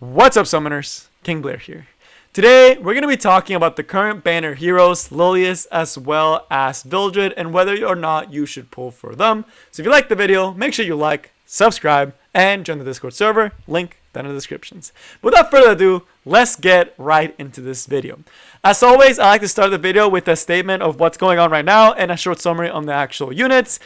What's up, summoners? King Blair here. Today, we're going to be talking about the current banner heroes, Lilias, as well as Vildred, and whether or not you should pull for them. So if you like the video, make sure you like, subscribe, and join the Discord server. Link down in the descriptions. Without further ado, let's get right into this video. As always, I like to start the video with a statement of what's going on right now and a short summary on the actual units.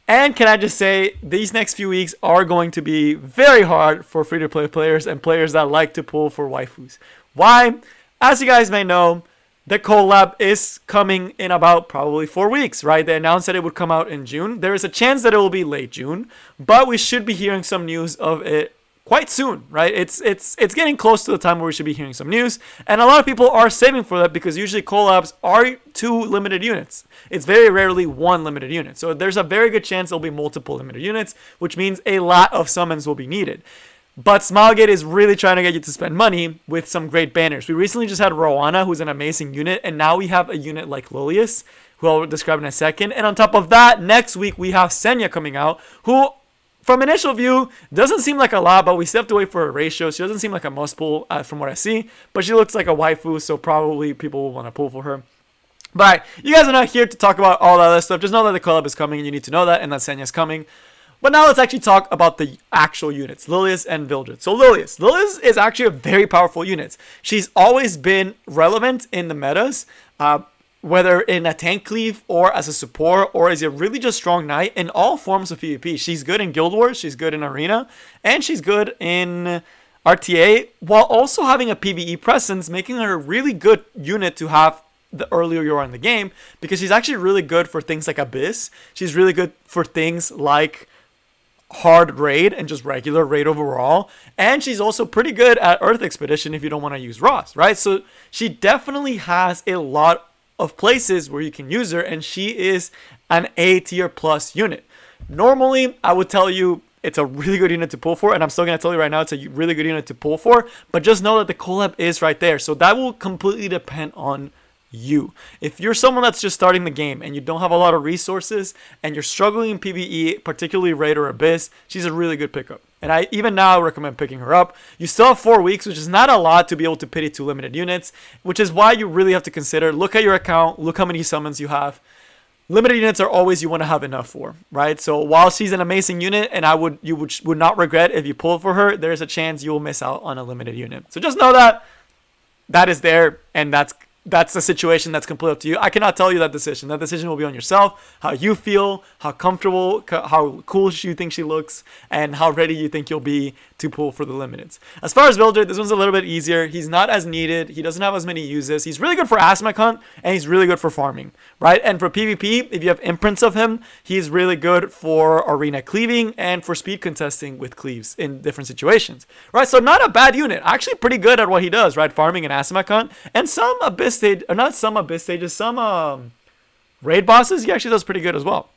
And can I just say, these next few weeks are going to be very hard for free-to-play players and players that like to pull for waifus. Why? As you guys may know, the collab is coming in about probably 4 weeks, right? They announced that it would come out in June. There is a chance that it will be late June, but we should be hearing some news of it quite soon, right? It's getting close to the time where we should be hearing some news, and a lot of people are saving for that because usually collabs are 2 limited units. It's very rarely 1 limited unit. So there's a very good chance there'll be multiple limited units, which means a lot of summons will be needed. But Smilegate is really trying to get you to spend money with some great banners. We recently just had Rowana, who's an amazing unit, and now we have a unit like Lilias, who I'll describe in a second. And on top of that, next week we have Senya coming out, who from initial view doesn't seem like a lot, but we still have to wait for a ratio. She doesn't seem like a must pull from what I see, but she looks like a waifu, so probably people will want to pull for her. But you guys are not here to talk about all that other stuff. Just know that the collab is coming and you need to know that, and that Senya is coming. But now let's actually talk about the actual units, Lilias and Vildred. So Lilias is actually a very powerful unit. She's always been relevant in the metas, whether in a tank cleave or as a support or as a really just strong knight in all forms of PvP. She's good in Guild Wars, she's good in Arena, and she's good in RTA, while also having a PvE presence, making her a really good unit to have the earlier you are in the game, because she's actually really good for things like Abyss. She's really good for things like hard raid and just regular raid overall, and she's also pretty good at Earth Expedition if you don't want to use Ross, right? So she definitely has a lot of places where you can use her, and she is an A tier plus unit. Normally I would tell you it's a really good unit to pull for, and I'm still going to tell you right now it's a really good unit to pull for, but just know that the collab is right there, so that will completely depend on you. If you're someone that's just starting the game and you don't have a lot of resources and you're struggling in PvE, particularly Raid or Abyss, she's a really good pickup. And I even now recommend picking her up. You still have 4 weeks, which is not a lot to be able to pity 2 limited units, which is why you really have to consider, look at your account, look how many summons you have. Limited units are always you want to have enough for, right? So while she's an amazing unit and you would not regret if you pull for her, there's a chance you will miss out on a limited unit. So just know that is there, and that's the situation that's completely up to you. I cannot tell you that decision. That decision will be on yourself, how you feel, how comfortable, how cool you think she looks, and how ready you think you'll be to pull for the limiteds. As far as Vildred, this one's a little bit easier. He's not as needed. He doesn't have as many uses. He's really good for Asmach Hunt, and he's really good for farming, right? And for PvP, if you have imprints of him, he's really good for arena cleaving and for speed contesting with cleaves in different situations, right? So not a bad unit. Actually pretty good at what he does, right? Farming and Asmach Hunt, and some Abyss stage, or not some Abyss stages, some raid bosses, he actually does pretty good as well.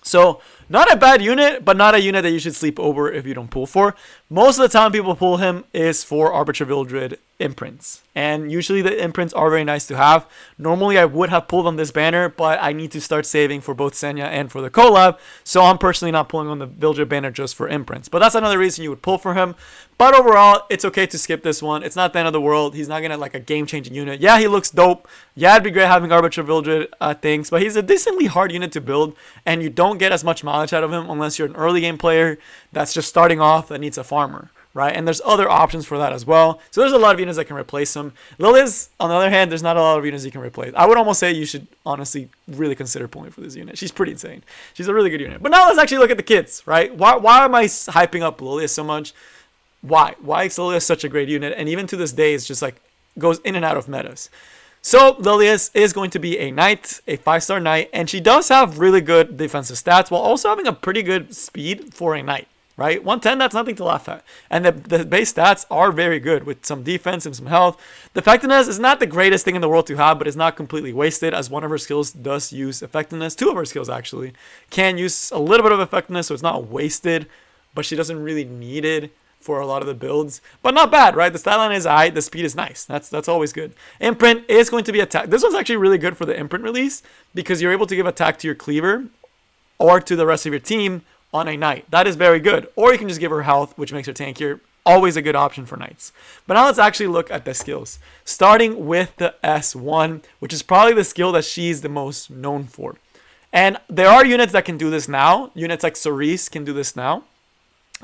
So not a bad unit, but not a unit that you should sleep over if you don't pull for. Most of the time people pull him is for Arbiter Vildred imprints, and usually the imprints are very nice to have. Normally I would have pulled on this banner, but I need to start saving for both Senya and for the collab, so I'm personally not pulling on the Vildred banner just for imprints. But that's another reason you would pull for him. But overall, it's okay to skip this one. It's not the end of the world. He's not gonna like a game-changing unit. Yeah, he looks dope. Yeah, it'd be great having Arbiter Vildred things, but he's a decently hard unit to build, and you don't get as much mileage out of him unless you're an early game player that's just starting off that needs a farmer, right? And there's other options for that as well. So there's a lot of units that can replace him. Lilias, on the other hand, there's not a lot of units you can replace. I would almost say you should honestly really consider pulling for this unit. She's pretty insane. She's a really good unit. But now let's actually look at the kids, right? Why am I hyping up Lilias so much? Why is Lilias such a great unit? And even to this day, it's just like goes in and out of metas. So Lilias is going to be a knight, a 5-star knight, and she does have really good defensive stats while also having a pretty good speed for a knight, right? 110, that's nothing to laugh at. And the base stats are very good with some defense and some health. The effectiveness is not the greatest thing in the world to have, but it's not completely wasted, as one of her skills does use effectiveness. 2 of her skills actually can use a little bit of effectiveness, so it's not wasted, but she doesn't really need it for a lot of the builds, but not bad, right? The stat line is high, the speed is nice. That's always good. Imprint is going to be attack. This one's actually really good for the imprint release because you're able to give attack to your cleaver or to the rest of your team on a knight. That is very good. Or you can just give her health, which makes her tankier. always a good option for knights. But now let's actually look at the skills, starting with the S1, which is probably the skill that she's the most known for. And there are units that can do this now. Units like Cerise can do this now.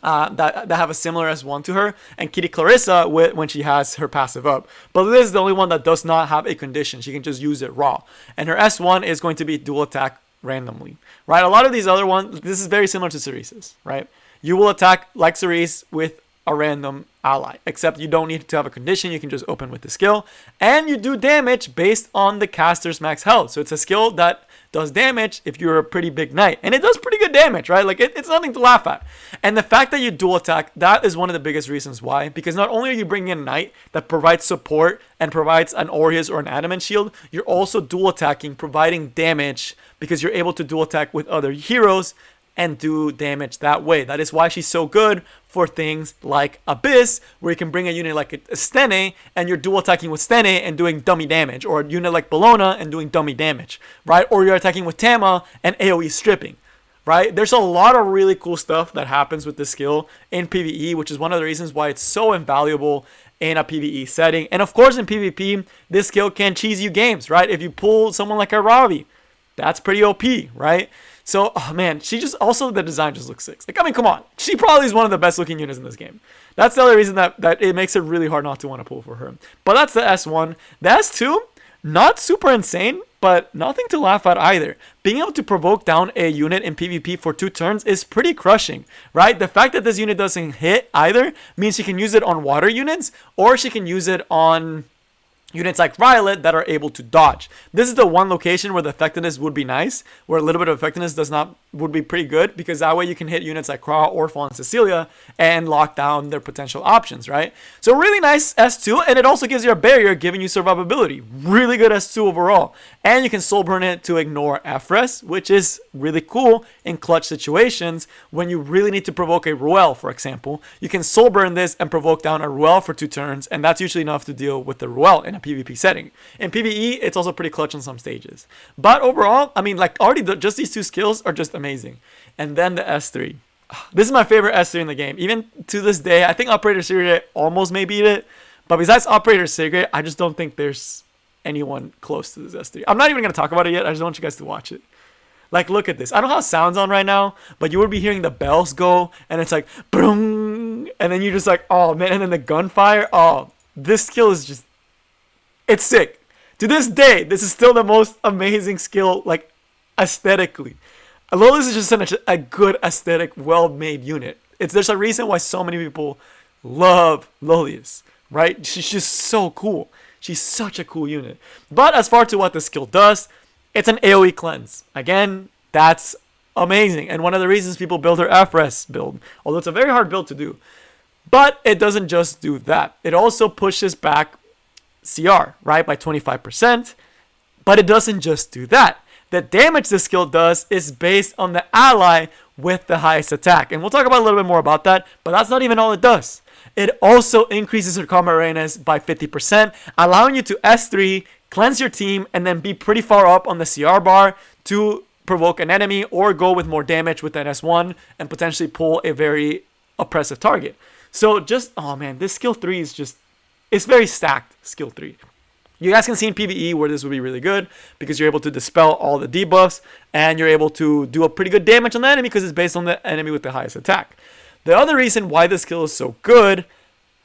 That have a similar S1 to her, and Kitty Clarissa when she has her passive up. But this is the only one that does not have a condition. She can just use it raw. And her S1 is going to be dual attack randomly, right? A lot of these other ones, this is very similar to Cerise's, right? You will attack like Cerise with a random ally, except you don't need to have a condition. You can just open with the skill, and you do damage based on the caster's max health. So it's a skill that does damage if you're a pretty big knight, and it does pretty good damage, right? Like it's nothing to laugh at. And the fact that you dual attack, that is one of the biggest reasons why, because not only are you bringing in a knight that provides support and provides an Aureus or an adamant shield, you're also dual attacking, providing damage, because you're able to dual attack with other heroes and do damage that way. That is why she's so good for things like Abyss, where you can bring a unit like a Stene and you're dual attacking with Stene and doing dummy damage, or a unit like Bellona and doing dummy damage, right? Or you're attacking with Tama and AoE stripping, right? There's a lot of really cool stuff that happens with this skill in PvE, which is one of the reasons why it's so invaluable in a PvE setting. And of course in PvP, this skill can cheese you games, right? If you pull someone like a Ravi, that's pretty OP, right? So, oh man, she just, also the design just looks sick. Like, I mean, come on. She probably is one of the best looking units in this game. That's the other reason that it makes it really hard not to want to pull for her. But that's the S1. The S2, not super insane, but nothing to laugh at either. Being able to provoke down a unit in PvP for 2 turns is pretty crushing, right? The fact that this unit doesn't hit either means she can use it on water units, or she can use it on units like Violet that are able to dodge. This is the one location where the effectiveness would be nice, where a little bit of effectiveness would be pretty good, because that way you can hit units like Kra, Orphan, and Cecilia and lock down their potential options, right? So really nice S2, and it also gives you a barrier, giving you survivability. Really good S2 overall. And you can soul burn it to ignore Efres, which is really cool in clutch situations when you really need to provoke a Ruel, for example. You can soul burn this and provoke down a Ruel for 2 turns, and that's usually enough to deal with the Ruel in a PvP setting. In PvE, it's also pretty clutch on some stages. But overall, I mean, like, already just these 2 skills are just amazing. And then the S3. This is my favorite S3 in the game. Even to this day, I think Operator Secret almost may beat it. But besides Operator Secret, I just don't think there's anyone close to this S3. I'm not even going to talk about it yet. I just want you guys to watch it. Like, look at this. I don't have sounds on right now, but you would be hearing the bells go, and it's like, boom, and then you're just like, oh, man, and then the gunfire. Oh, this skill is just, it's sick. To this day, this is still the most amazing skill, like, aesthetically. Lilias is just such a good aesthetic, well-made unit. There's a reason why so many people love Lilias, right? She's just so cool. She's such a cool unit. But as far to what the skill does, it's an AoE cleanse. Again, that's amazing. And one of the reasons people build her Efres build, although it's a very hard build to do. But it doesn't just do that. It also pushes back CR, right, by 25%. But it doesn't just do that. The damage this skill does is based on the ally with the highest attack. And we'll talk about a little bit more about that, but that's not even all it does. It also increases her combat readiness by 50%, allowing you to S3, cleanse your team, and then be pretty far up on the CR bar to provoke an enemy or go with more damage with an S1 and potentially pull a very oppressive target. So just, oh man, this skill 3 is just, it's very stacked, skill 3. You guys can see in PvE where this would be really good because you're able to dispel all the debuffs and you're able to do a pretty good damage on the enemy because it's based on the enemy with the highest attack. The other reason why this skill is so good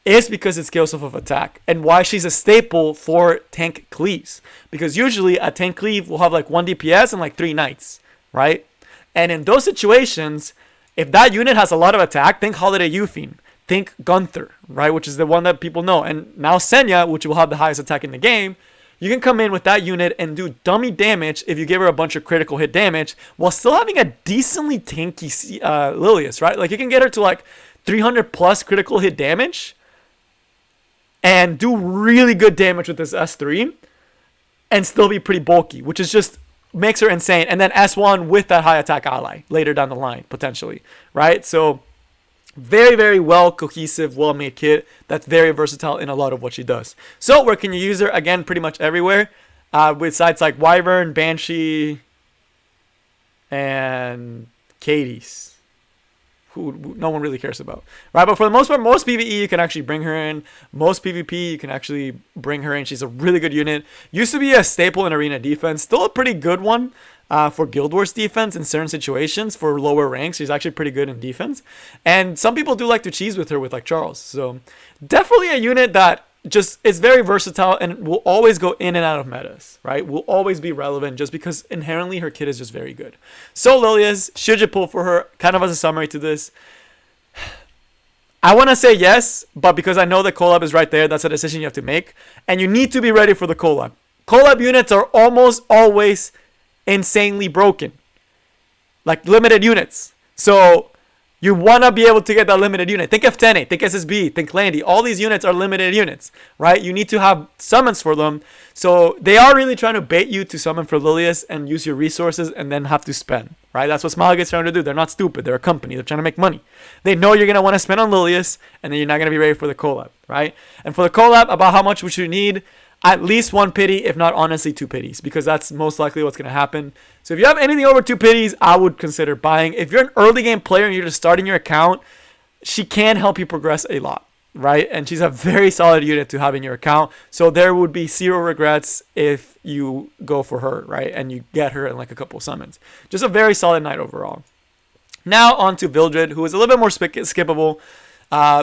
is because it scales off of attack and why she's a staple for tank cleaves. Because usually a tank cleave will have like 1 DPS and like 3 knights, right? And in those situations, if that unit has a lot of attack, think Holiday Euphine. Think Gunther, right, which is the one that people know. And now Senya, which will have the highest attack in the game, you can come in with that unit and do dummy damage if you give her a bunch of critical hit damage while still having a decently tanky Lilias, right? Like you can get her to like 300 plus critical hit damage and do really good damage with this S3 and still be pretty bulky, which is just makes her insane. And then S1 with that high attack ally later down the line, potentially, right? So very, very well cohesive, well-made kit that's very versatile in a lot of what she does. So where can you use her? Again, pretty much everywhere. With sites like Wyvern, Banshee, and Katie's. who no one really cares about, right? But for the most part, most PvE you can actually bring her in. Most PvP you can actually bring her in. She's a really good unit. Used to be a staple in arena defense. Still a pretty good one for Guild Wars defense in certain situations for lower ranks. She's actually pretty good in defense. And some people do like to cheese with her with like Charles. So definitely a unit that just is very versatile and will always go in and out of metas, right? Will always be relevant just because inherently her kit is just very good. So Lilias, should you pull for her? Kind of as a summary to this, I want to say yes, but because I know the collab is right there, that's a decision you have to make. And you need to be ready for the collab. Collab units are almost always insanely broken. Like limited units. So you want to be able to get that limited unit. Think F10, think SSB, think Landy. All these units are limited units, right? You need to have summons for them. So they are really trying to bait you to summon for Lilias and use your resources and then have to spend, right? That's what Smilegate's trying to do. They're not stupid. They're a company. They're trying to make money. They know you're going to want to spend on Lilias and then you're not going to be ready for the collab, right? And for the collab, about how much would you need? At least 1 pity, if not honestly 2 pities, because that's most likely what's going to happen. So if you have anything over 2 pities, I would consider buying. If you're an early game player and you're just starting your account, she can help you progress a lot, right? And she's a very solid unit to have in your account. So there would be 0 regrets if you go for her, right? And you get her in like a couple summons. Just a very solid knight overall. Now on to Vildred, who is a little bit more skippable.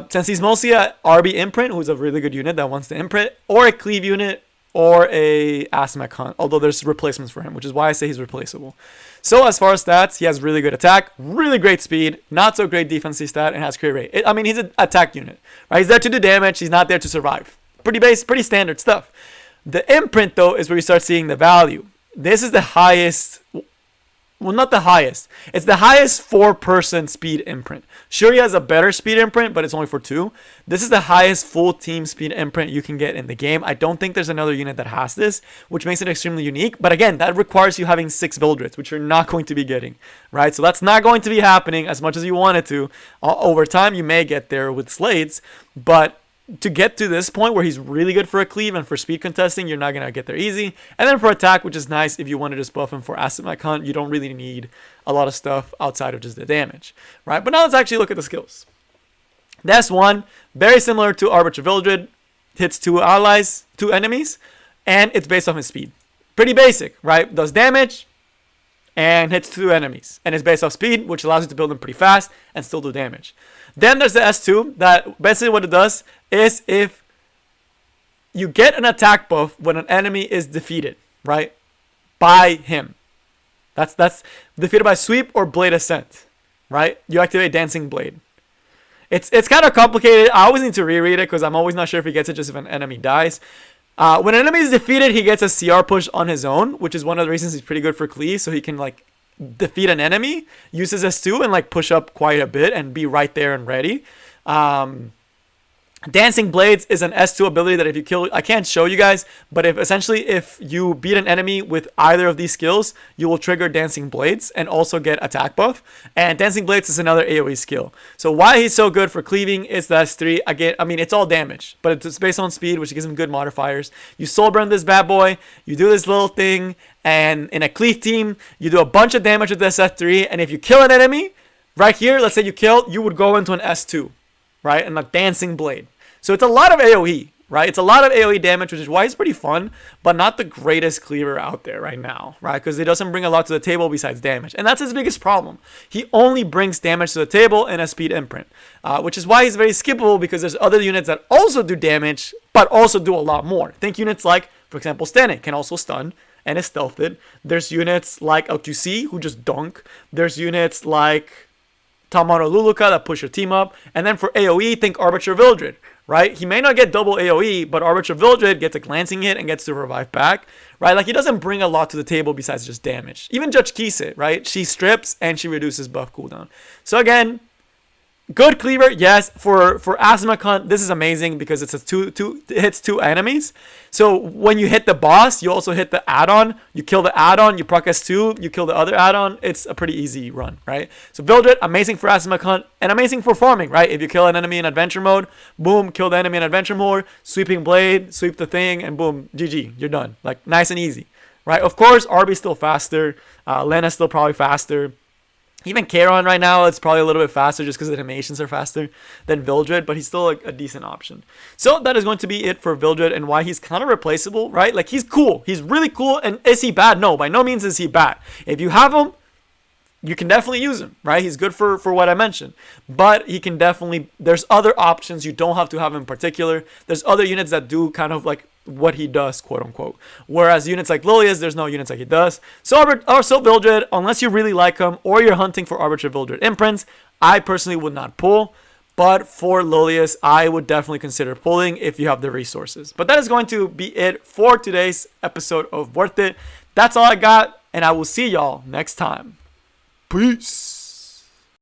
Since he's mostly a RB imprint, who's a really good unit that wants to imprint, or a cleave unit, or a Asmec hunt, although there's replacements for him, which is why I say he's replaceable. So as far as stats, he has really good attack, really great speed, not so great defensive stat, and has crit rate. I mean, he's an attack unit, right? He's there to do damage. He's not there to survive. Pretty standard stuff. The imprint, though, is where you start seeing the value. This is the highest. Well, not the highest. It's the highest 4-person speed imprint. Sure, he has a better speed imprint, but it's only for 2. This is the highest full team speed imprint you can get in the game. I don't think there's another unit that has this, which makes it extremely unique. But again, that requires you having 6 Vildreds, which you're not going to be getting, right? So that's not going to be happening as much as you want it to. Over time, you may get there with Slades, but to get to this point where he's really good for a cleave and for speed contesting, you're not going to get there easy. And then for attack, which is nice if you want to just buff him for Asmec hunt, you don't really need a lot of stuff outside of just the damage, right? But now let's actually look at the skills. That's one, very similar to Arbiter Vildred, hits 2 allies, 2 enemies, and it's based off his speed. Pretty basic, right? Does damage and hits 2 enemies. And it's based off speed, which allows you to build him pretty fast and still do damage. Then there's the S2, that basically what it does is if you get an attack buff when an enemy is defeated, right, by him. That's defeated by sweep or blade ascent, right? You activate Dancing Blade. It's kind of complicated. I always need to reread it because I'm always not sure if he gets it just if an enemy dies. When an enemy is defeated, he gets a CR push on his own, which is one of the reasons he's pretty good for cleave, so he can like defeat an enemy, use his S2 and like push up quite a bit and be right there and ready. Dancing Blades is an S2 ability that if you kill, I can't show you guys, but if you beat an enemy with either of these skills, you will trigger Dancing Blades and also get attack buff. And Dancing Blades is another AoE skill. So why he's so good for cleaving is the S3. Again, I mean, it's all damage, but it's based on speed, which gives him good modifiers. You soul burn this bad boy, you do this little thing, and in a cleave team, you do a bunch of damage with this S3, and if you kill an enemy, right here, let's say you killed, you would go into an S2, right? And a Dancing Blade. So it's a lot of AoE, right? It's a lot of AoE damage, which is why it's pretty fun, but not the greatest cleaver out there right now, right? Because it doesn't bring a lot to the table besides damage. And that's his biggest problem. He only brings damage to the table in a speed imprint, which is why he's very skippable because there's other units that also do damage, but also do a lot more. Think units like, for example, Stanek can also stun and is stealthed. There's units like LQC who just dunk. There's units like Tamaro Luluka that push your team up. And then for AoE, think Arbiter Vildred, right? He may not get double AoE, but Arbiter Vildred gets a glancing hit and gets to revive back, right? Like, he doesn't bring a lot to the table besides just damage. Even Judge Kise, right? She strips and she reduces buff cooldown. So again, good cleaver, yes. For Asmec hunt, this is amazing because it's it hits 2 enemies. So when you hit the boss, you also hit the add-on. You kill the add-on, you proc S2, you kill the other add-on. It's a pretty easy run, right? So Vildred, amazing for Asmec hunt and amazing for farming, right? If you kill an enemy in adventure mode, boom, kill the enemy in adventure mode, sweeping blade, sweep the thing, and boom, GG, you're done. Like, nice and easy, right? Of course, RB's still faster. Lena's still probably faster. Even Charon right now, it's probably a little bit faster just because the animations are faster than Vildred, but he's still a decent option. So that is going to be it for Vildred and why he's kind of replaceable, right? Like, he's cool. He's really cool. And is he bad? No, by no means is he bad. If you have him, you can definitely use him, right? He's good for what I mentioned. But he can definitely, there's other options. You don't have to have him in particular. There's other units that do kind of like what he does, quote unquote. Whereas units like Lilias, there's no units like he does. So Vildred, unless you really like him or you're hunting for Arbiter Vildred imprints, I personally would not pull. But for Lilias, I would definitely consider pulling if you have the resources. But that is going to be it for today's episode of Worth It. That's all I got, and I will see y'all next time. Peace.